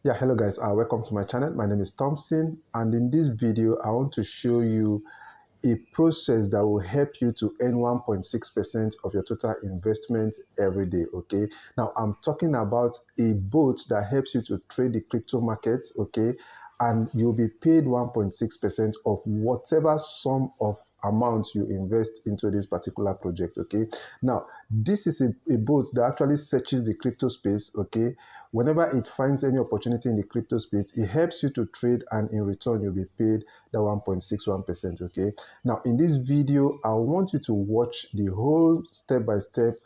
Yeah, hello guys, welcome to my channel. My name is Thompson, and in this video I want to show you a process that will help you to earn 1.6% of your total investment every day. Okay, now I'm talking about a bot that helps you to trade the crypto markets. Okay, and you'll be paid 1.6% of whatever sum of amount you invest into this particular project. Okay, now this is a bot that actually searches the crypto space. Okay, whenever it finds any opportunity in the crypto space, it helps you to trade, and in return you'll be paid the 1.61%. Okay, now in this video I want you to watch the whole step by step,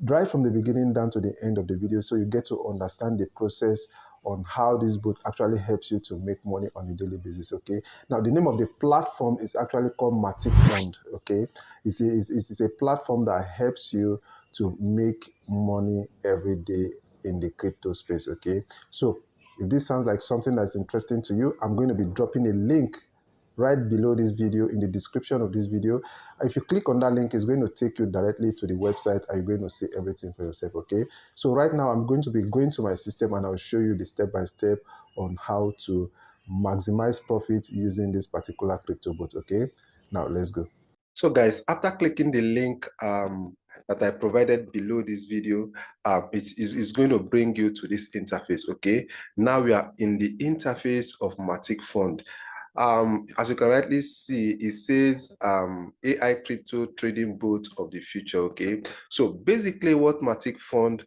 right from the beginning down to the end of the video, so you get to understand the process on how this bot actually helps you to make money on a daily basis. Okay, now the name of the platform is actually called MaticFund. Okay, it's a platform that helps you to make money every day in the crypto space. Okay, so if this sounds like something that's interesting to you, I'm going to be dropping a link right below this video in the description of this video. If you click on that link, it's going to take you directly to the website and you're going to see everything for yourself. Okay, so right now I'm going to be going to my system and I'll show you the step by step on how to maximize profit using this particular crypto bot. Okay, now let's go. So guys, after clicking the link that I provided below this video, it's going to bring you to this interface. Okay, now we are in the interface of Matic Fund. As you can rightly see, it says AI crypto trading bot of the future. Okay, so basically what Matic Fund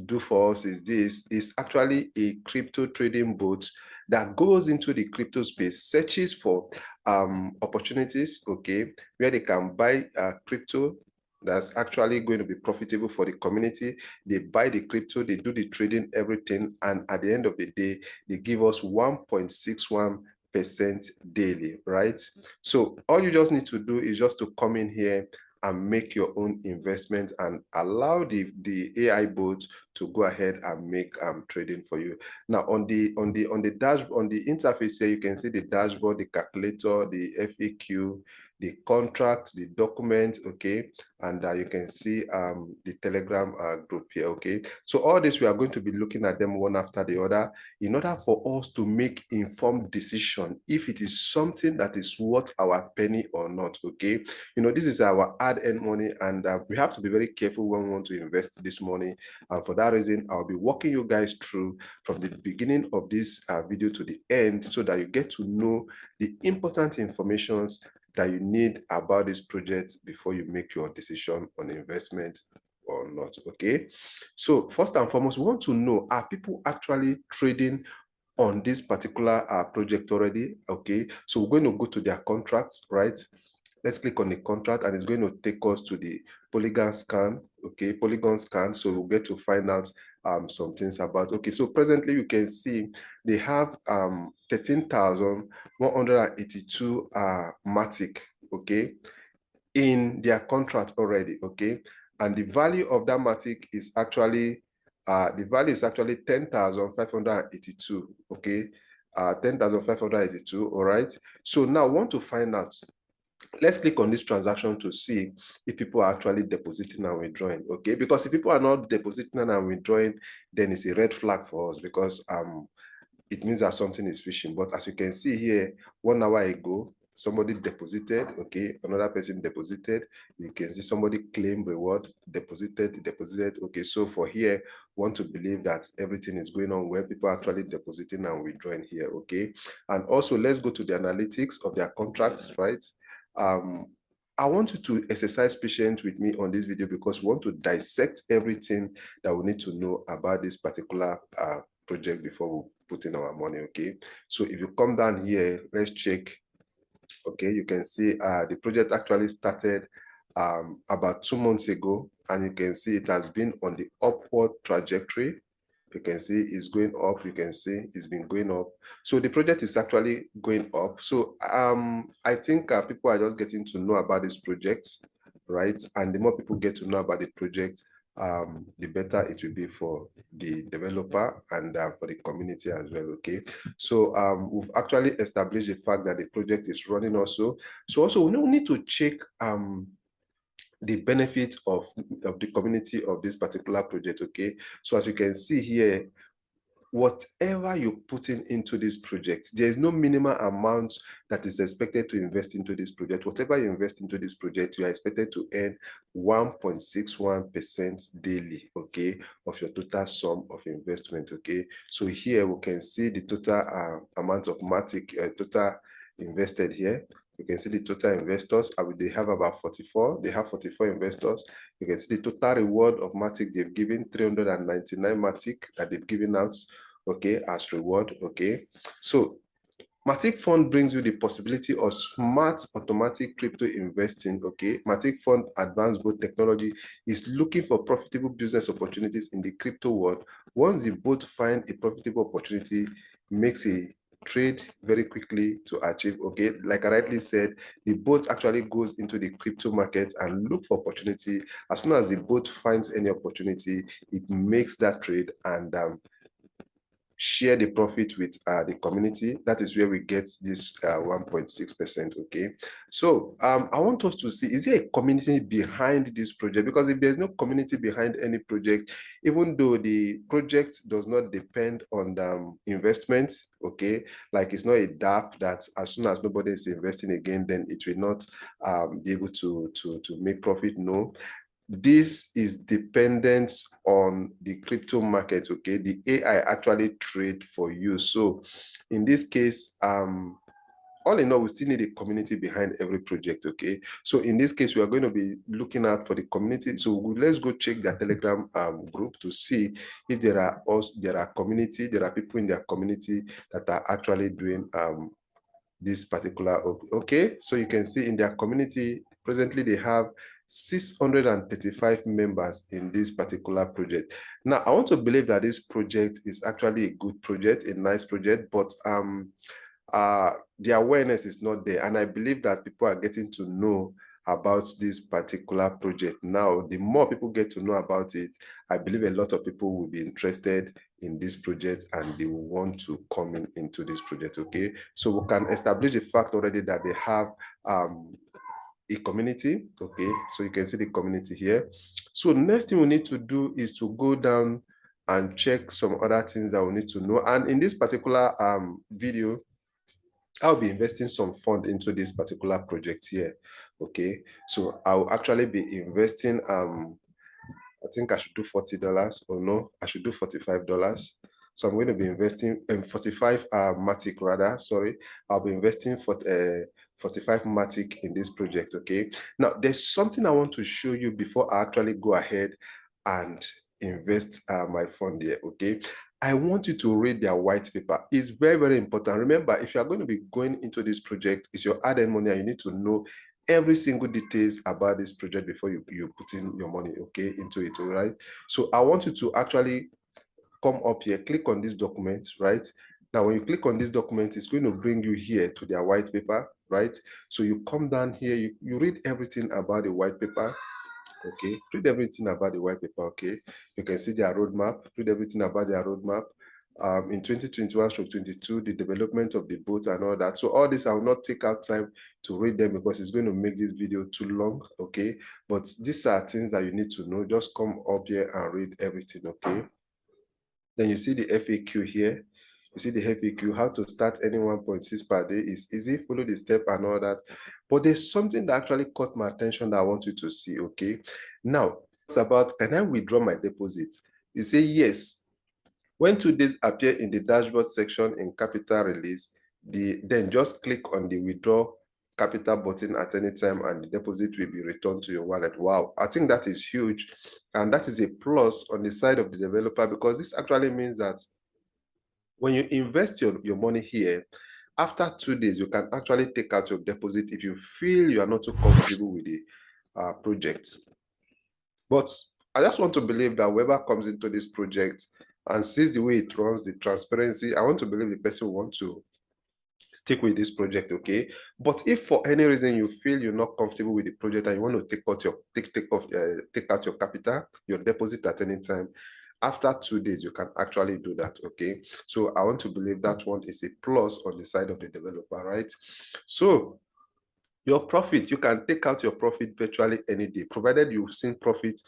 do for us is this is actually a crypto trading bot that goes into the crypto space, searches for opportunities, okay, where they can buy crypto that's actually going to be profitable for the community. They buy the crypto, they do the trading, everything, and at the end of the day, they give us 1.61% daily, right? So all you just need to do is just to come in here and make your own investment and allow the AI bot to go ahead and make trading for you. Now on the interface here, you can see the dashboard, the calculator, the FAQ, the contract, the document, okay, and you can see the Telegram group here. Okay, so all this we are going to be looking at them one after the other in order for us to make informed decision if it is something that is worth our penny or not. Okay, you know, this is our hard-earned money, and we have to be very careful when we want to invest this money, and for that reason I'll be walking you guys through from the beginning of this video to the end, so that you get to know the important informations that you need about this project before you make your decision on investment or not. Okay, so first and foremost, we want to know, are people actually trading on this particular project already? Okay, so we're going to go to their contracts, right? Let's click on the contract and it's going to take us to the Polygon scan. Okay, Polygon scan. So we'll get to find out some things about. Okay, so presently you can see they have 13,182 Matic, okay, in their contract already. Okay, and the value of that Matic is actually 10,582. Okay, 10,582. All right, so now I want to find out. Let's click on this transaction to see if people are actually depositing and withdrawing. Okay, because if people are not depositing and withdrawing, then it's a red flag for us, because it means that something is phishing. But as you can see here, 1 hour ago, somebody deposited, okay, another person deposited. You can see somebody claim reward, deposited. Okay, so for here, want to believe that everything is going on well. People are actually depositing and withdrawing here. Okay, and also let's go to the analytics of their contracts, right? I want you to exercise patience with me on this video, because we want to dissect everything that we need to know about this particular project before we put in our money. Okay, so if you come down here, let's check. Okay, you can see the project actually started about 2 months ago, and you can see it has been on the upward trajectory. You can see it's going up. You can see it's been going up. So the project is actually going up. So I think people are just getting to know about this project, right? And the more people get to know about the project, the better it will be for the developer and for the community as well. Okay, so we've actually established the fact that the project is running also. So also we need to check the benefit of the community of this particular project. Okay, so as you can see here, whatever you put into this project, there is no minimum amount that is expected to invest into this project. Whatever you invest into this project, you are expected to earn 1.61% daily, okay, of your total sum of investment, okay. So here we can see the total amount of Matic, total invested here. You can see the total investors. They have about 44. They have 44 investors. You can see the total reward of Matic they've given, 399 Matic that they've given out, okay, as reward, okay. So Matic Fund brings you the possibility of smart automatic crypto investing, okay. Matic Fund Advanced Boat Technology is looking for profitable business opportunities in the crypto world. Once the boat find a profitable opportunity, makes a trade very quickly to achieve, okay. Like I rightly said, the boat actually goes into the crypto market and look for opportunity. As soon as the boat finds any opportunity, it makes that trade and share the profit with the community. That is where we get this 1.6%, okay. So I want us to see, is there a community behind this project? Because if there's no community behind any project, even though the project does not depend on the investment, okay, like it's not a DApp that as soon as nobody is investing again, then it will not be able to make profit. No, this is dependent on the crypto market, okay. The AI actually trade for you. So in this case, all in all, we still need a community behind every project, okay. So in this case, we are going to be looking out for the community. So let's go check their Telegram group to see if there are people in their community that are actually doing this particular, okay. So you can see in their community, presently they have 635 members in this particular project. Now, I want to believe that this project is actually a good project, a nice project, but the awareness is not there. And I believe that people are getting to know about this particular project. Now, the more people get to know about it, I believe a lot of people will be interested in this project and they will want to come into this project, okay? So we can establish the fact already that they have a community, okay? So you can see the community here. So next thing we need to do is to go down and check some other things that we need to know. And in this particular video, I'll be investing some fund into this particular project here, okay? So I'll actually be investing, I think I should do $40, or no, I should do $45. So I'm going to be investing in 45 Matic rather, sorry. I'll be investing for 45 Matic in this project, okay? Now, there's something I want to show you before I actually go ahead and invest my fund here, okay? I want you to read their white paper. It's very, very important. Remember, if you are going to be going into this project, it's your hard-earned money and you need to know every single details about this project before you put in your money, okay, into it, all right? So I want you to actually come up here, click on this document, right? Now, when you click on this document, it's going to bring you here to their white paper, right? So you come down here, you read everything about the white paper, okay? Read everything about the white paper, okay? You can see their roadmap, read everything about their roadmap. In 2021-22, the development of the boat and all that. So all this, I will not take out time to read them because it's going to make this video too long, okay? But these are things that you need to know. Just come up here and read everything, okay? Then you see the FAQ here. You see the FAQ, how to start earning 1.6 per day is easy, follow the step and all that. But there's something that actually caught my attention that I want you to see, okay? Now, it's about, can I withdraw my deposit? You say yes. When 2 days appear in the dashboard section in capital release, then just click on the withdraw capital button at any time and the deposit will be returned to your wallet. Wow, I think that is huge. And that is a plus on the side of the developer because this actually means that when you invest your money here, after 2 days, you can actually take out your deposit if you feel you are not so comfortable with the project. But I just want to believe that whoever comes into this project and sees the way it runs, the transparency, I want to believe the person will want to stick with this project, okay? But if for any reason you feel you're not comfortable with the project and you want to take out your capital, your deposit at any time, after 2 days, you can actually do that, okay? So I want to believe that one is a plus on the side of the developer, right? So your profit, you can take out your profit virtually any day, provided you've seen profit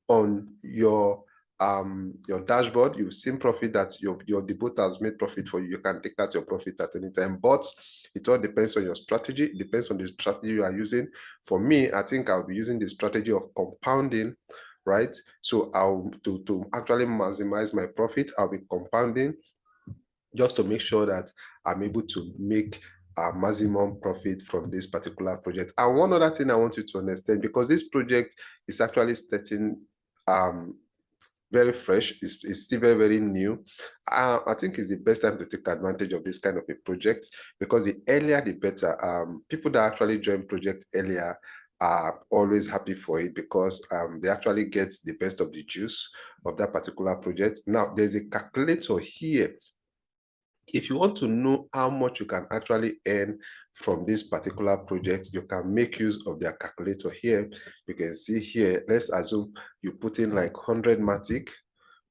on your your dashboard, you've seen profit that your depot has made profit for you. You can take out your profit at any time, but it all depends on your strategy. It depends on the strategy you are using. For me, I think I'll be using the strategy of compounding, right? So to actually maximize my profit, I'll be compounding just to make sure that I'm able to make a maximum profit from this particular project. And one other thing I want you to understand, because this project is actually starting very fresh, it's still very, very new. I think it's the best time to take advantage of this kind of a project, because the earlier the better. People that actually join project earlier are always happy for it, because they actually get the best of the juice of that particular project. Now, there's a calculator here. If you want to know how much you can actually earn from this particular project, you can make use of their calculator here. You can see here, let's assume you put in like 100 Matic,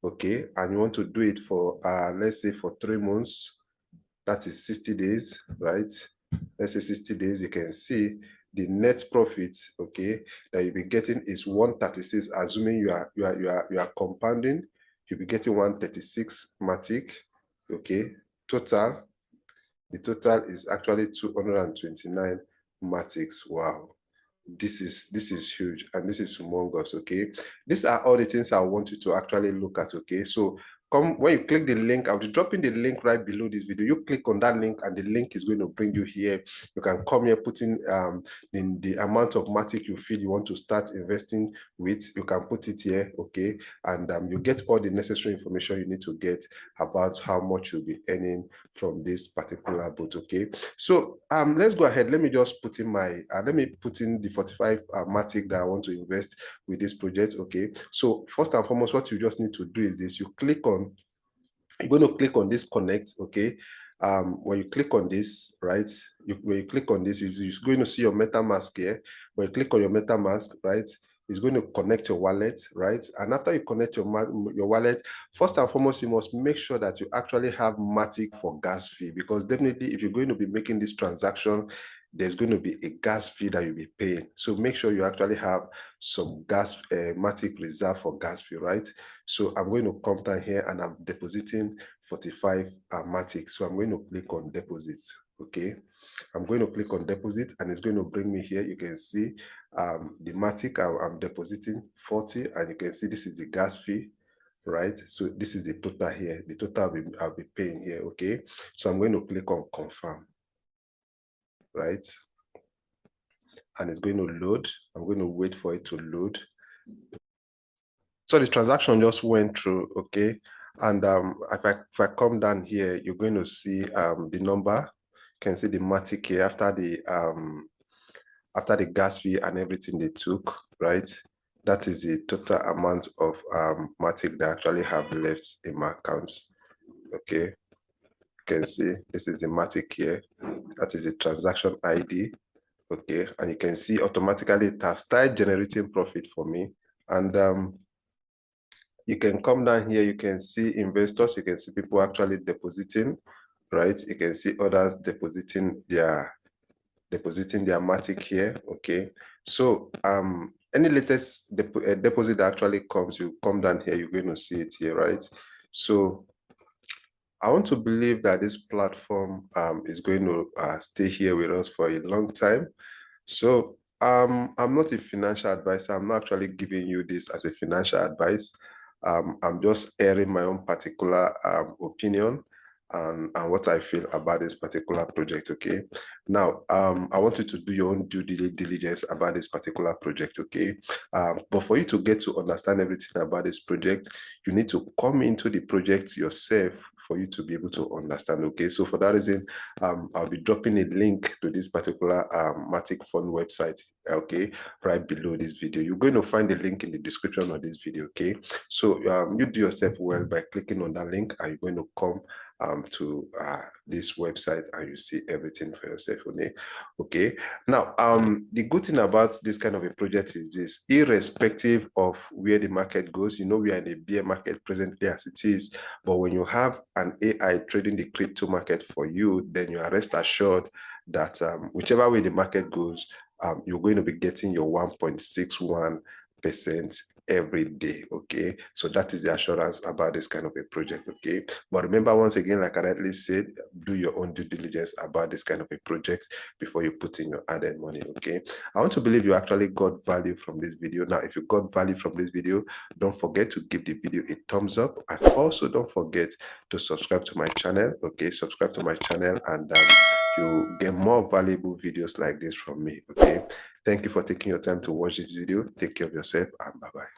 okay, and you want to do it for, let's say for 3 months, that is 60 days, right? Let's say 60 days, you can see the net profit, okay, that you'll be getting is 136, assuming you are compounding, you'll be getting 136 Matic, okay. Total, the total is actually 229 Matics. Wow, this is huge, and this is humongous. Okay, these are all the things I want you to actually look at. Okay, so come, when you click the link, I'll be dropping the link right below this video. You click on that link and the link is going to bring you here. You can come here, put in the amount of Matic you feel you want to start investing with. You can put it here, okay, and you get all the necessary information you need to get about how much you'll be earning from this particular bot. Okay, so let's go ahead. Let me just put in my let me put in the 45 Matic that I want to invest with this project. Okay, so first and foremost, what you just need to do is this. You're going to click on this connect. Okay, when you click on this, right, when you click on this, you're going to see your MetaMask here. When you click on your MetaMask, right, it's going to connect your wallet, right? And after you connect your wallet, first and foremost, you must make sure that you actually have Matic for gas fee, because definitely if you're going to be making this transaction, there's going to be a gas fee that you'll be paying. So make sure you actually have some gas Matic reserve for gas fee, right? So I'm going to come down here and I'm depositing 45 Matic. So I'm going to click on deposit. Okay, I'm going to click on deposit and it's going to bring me here. You can see the Matic I'm depositing 40, and you can see this is the gas fee, right? So this is the total here, the total I'll be paying here. Okay, so I'm going to click on confirm, right? And it's going to load. I'm going to wait for it to load. So the transaction just went through, okay? And if I come down here, you're going to see the number. You can see the Matic here after the gas fee and everything they took, right? That is the total amount of Matic that I actually have left in my account. Okay, you can see this is the Matic here. That is the transaction ID. Okay, and you can see automatically it has started generating profit for me. And you can come down here, you can see investors, you can see people actually depositing, right? You can see others depositing their Matic here. Okay, so any latest deposit that actually comes, you come down here, you're going to see it here, right? So I want to believe that this platform is going to stay here with us for a long time. So I'm not a financial advisor. I'm not actually giving you this as a financial advice. I'm just airing my own particular opinion and what I feel about this particular project. Okay. Now, I want you to do your own due diligence about this particular project. Okay. But for you to get to understand everything about this project, you need to come into the project yourself for you to be able to understand. Okay. So for that reason, I'll be dropping a link to this particular Matic Fund website, okay, right below this video. You're going to find the link in the description of this video, okay? So you do yourself well by clicking on that link, and you're going to come to this website and you see everything for yourself, okay? Now, the good thing about this kind of a project is this: irrespective of where the market goes, you know, we are in a bear market presently as it is, but when you have an AI trading the crypto market for you, then you are rest assured that whichever way the market goes, you're going to be getting your 1.61% every day. Okay, so that is the assurance about this kind of a project. Okay, but remember, once again, like I rightly said, do your own due diligence about this kind of a project before you put in your added money. Okay, I want to believe you actually got value from this video. Now, if you got value from this video, don't forget to give the video a thumbs up, and also don't forget to subscribe to my channel. Okay, subscribe to my channel, and you get more valuable videos like this from me. Okay, thank you for taking your time to watch this video. Take care of yourself, and bye bye.